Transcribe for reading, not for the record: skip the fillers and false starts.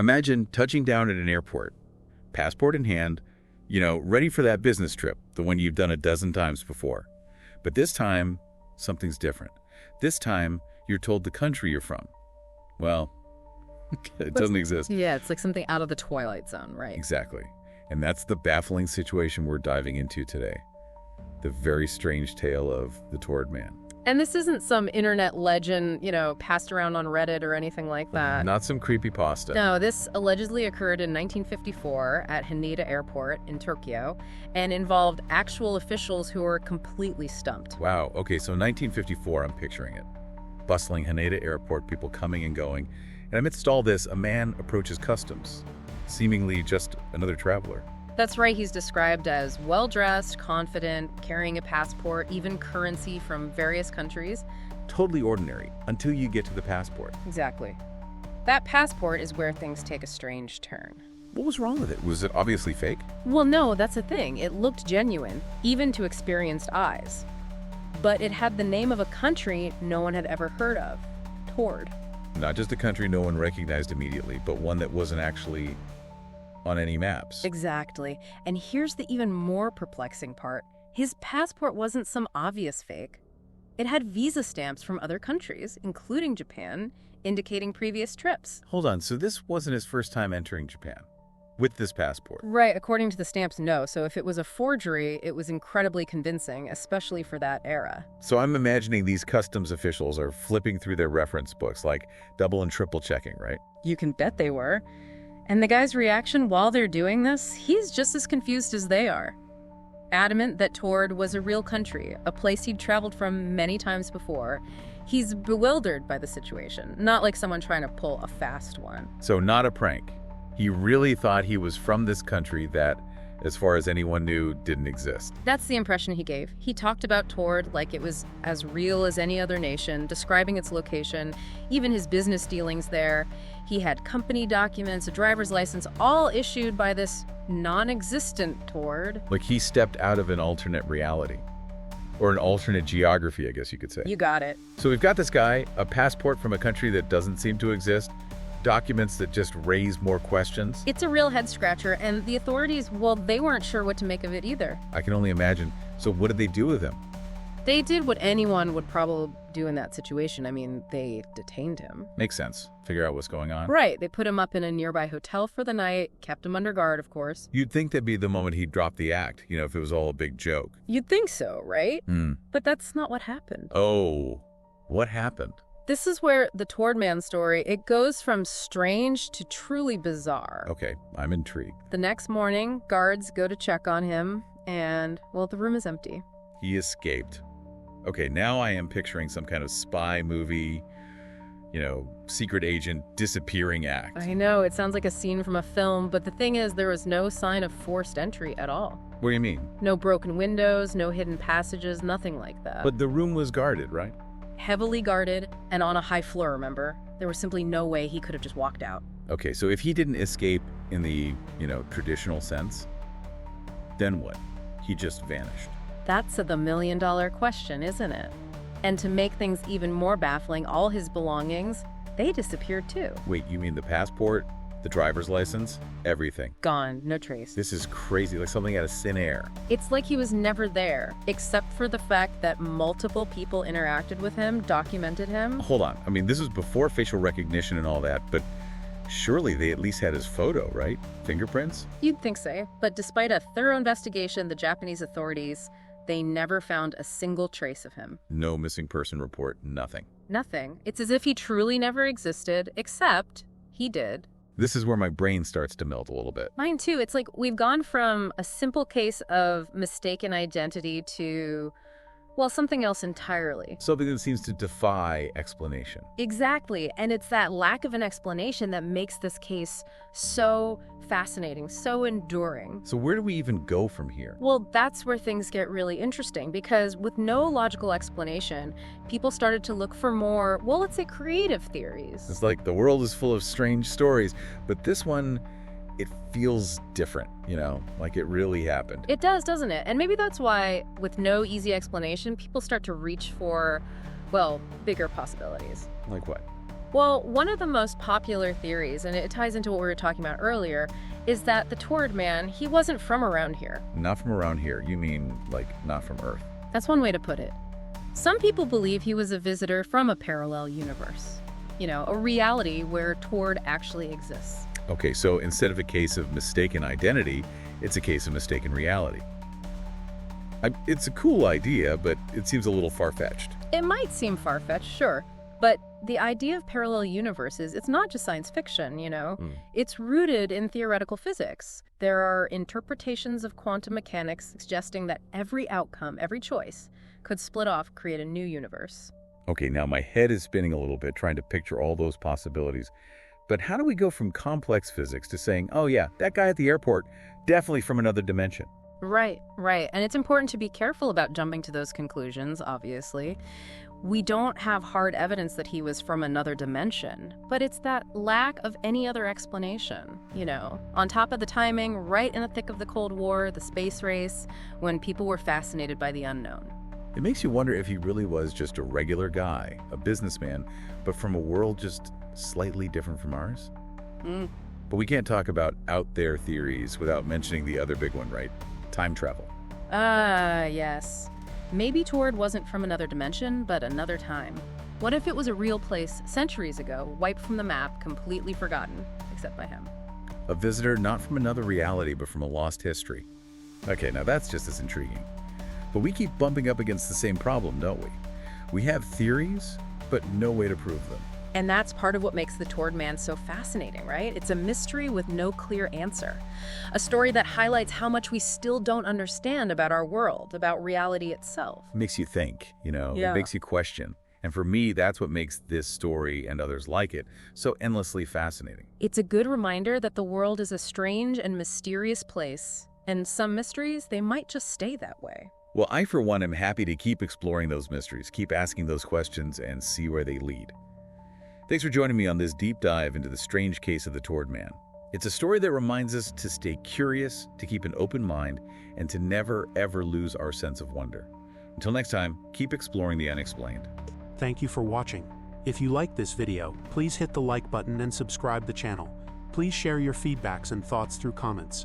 Imagine touching down at an airport, passport in hand, ready for that business trip, the one you've done a dozen times before. But this time, something's different. This time, you're told the country you're from. Well, it doesn't exist. Yeah, it's like something out of the Twilight Zone, right? Exactly. And that's the baffling situation we're diving into today. The very strange tale of the Taured Man. And this isn't some internet legend, passed around on Reddit or anything like that. Not some creepypasta. No, this allegedly occurred in 1954 at Haneda Airport in Tokyo and involved actual officials who were completely stumped. Wow. Okay, so 1954, I'm picturing it. Bustling Haneda Airport, people coming and going. And amidst all this, a man approaches customs, seemingly just another traveler. That's right, he's described as well-dressed, confident, carrying a passport, even currency from various countries. Totally ordinary, until you get to the passport. Exactly. That passport is where things take a strange turn. What was wrong with it? Was it obviously fake? Well, no, that's the thing. It looked genuine, even to experienced eyes. But it had the name of a country no one had ever heard of. Taured. Not just a country no one recognized immediately, but one that wasn't actually on any maps. Exactly. And here's the even more perplexing part. His passport wasn't some obvious fake. It had visa stamps from other countries, including Japan, indicating previous trips. Hold on, so this wasn't his first time entering Japan with this passport? Right, according to the stamps, no. So if it was a forgery, it was incredibly convincing, especially for that era. So I'm imagining these customs officials are flipping through their reference books, like double and triple checking, right? You can bet they were. And the guy's reaction while they're doing this, he's just as confused as they are. Adamant that Taured was a real country, a place he'd traveled from many times before. He's bewildered by the situation, not like someone trying to pull a fast one. So not a prank. He really thought he was from this country that, as far as anyone knew, didn't exist. That's the impression he gave. He talked about Taured like it was as real as any other nation, describing its location, even his business dealings there. He had company documents, a driver's license, all issued by this non-existent Taured. Like he stepped out of an alternate reality. Or an alternate geography, I guess you could say. You got it. So we've got this guy, a passport from a country that doesn't seem to exist, documents that just raise more questions. It's a real head-scratcher, and the authorities, well, they weren't sure what to make of it either. I can only imagine. So what did they do with him? They did what anyone would probably do in that situation. I mean, they detained him. Makes sense. Figure out what's going on. Right. They put him up in a nearby hotel for the night, kept him under guard, of course. You'd think that'd be the moment he'd drop the act, if it was all a big joke. You'd think so, right? But that's not what happened. Oh, what happened? This is where the Taured Man story, it goes from strange to truly bizarre. Okay, I'm intrigued. The next morning, guards go to check on him, and, well, the room is empty. He escaped. Okay, now I am picturing some kind of spy movie, secret agent disappearing act. I know, it sounds like a scene from a film, but the thing is, there was no sign of forced entry at all. What do you mean? No broken windows, no hidden passages, nothing like that. But the room was guarded, right? Heavily guarded and on a high floor, remember? There was simply no way he could have just walked out. Okay, so if he didn't escape in the, traditional sense, then what? He just vanished. That's the million-dollar question, isn't it? And to make things even more baffling, all his belongings, they disappeared too. Wait, you mean the passport, the driver's license, everything? Gone, no trace. This is crazy, like something out of thin air. It's like he was never there, except for the fact that multiple people interacted with him, documented him. Hold on, this was before facial recognition and all that, but surely they at least had his photo, right? Fingerprints? You'd think so, but despite a thorough investigation, the Japanese authorities, they never found a single trace of him. No missing person report, nothing. Nothing. It's as if he truly never existed, except he did. This is where my brain starts to melt a little bit. Mine too. It's like we've gone from a simple case of mistaken identity to, well, something else entirely. Something that seems to defy explanation. Exactly. And it's that lack of an explanation that makes this case so fascinating, so enduring. So where do we even go from here? Well, that's where things get really interesting, because with no logical explanation, people started to look for more, well, let's say creative theories. It's like the world is full of strange stories, but this one, it feels different, like it really happened. It does, doesn't it? And maybe that's why, with no easy explanation, people start to reach for, well, bigger possibilities. Like what? Well, one of the most popular theories, and it ties into what we were talking about earlier, is that the Taured Man, he wasn't from around here. Not from around here. You mean, like, not from Earth? That's one way to put it. Some people believe he was a visitor from a parallel universe. You know, a reality where Taured actually exists. Okay, so instead of a case of mistaken identity, it's a case of mistaken reality. It's a cool idea, but it seems a little far-fetched. It might seem far-fetched, sure, but the idea of parallel universes, it's not just science fiction, you know? It's rooted in theoretical physics. There are interpretations of quantum mechanics suggesting that every outcome, every choice, could split off, create a new universe. Okay, now my head is spinning a little bit trying to picture all those possibilities. But how do we go from complex physics to saying, oh yeah, that guy at the airport, definitely from another dimension? Right. And it's important to be careful about jumping to those conclusions, obviously. We don't have hard evidence that he was from another dimension, but it's that lack of any other explanation, you know. On top of the timing, right in the thick of the Cold War, the space race, when people were fascinated by the unknown. It makes you wonder if he really was just a regular guy, a businessman, but from a world just slightly different from ours. But we can't talk about out there theories without mentioning the other big one, right? Time travel. Yes. Maybe Taured wasn't from another dimension, but another time. What if it was a real place centuries ago, wiped from the map, completely forgotten, except by him? A visitor not from another reality, but from a lost history. Okay, now that's just as intriguing. But we keep bumping up against the same problem, don't we? We have theories, but no way to prove them. And that's part of what makes the Taured Man so fascinating, right? It's a mystery with no clear answer. A story that highlights how much we still don't understand about our world, about reality itself. It makes you think, you know, Yeah. It makes you question. And for me, that's what makes this story and others like it so endlessly fascinating. It's a good reminder that the world is a strange and mysterious place, and some mysteries, they might just stay that way. Well, I, for one, am happy to keep exploring those mysteries, keep asking those questions, and see where they lead. Thanks for joining me on this deep dive into the strange case of the Taured Man. It's a story that reminds us to stay curious, to keep an open mind, and to never, ever lose our sense of wonder. Until next time, keep exploring the unexplained. Thank you for watching. If you liked this video, please hit the like button and subscribe the channel. Please share your feedbacks and thoughts through comments.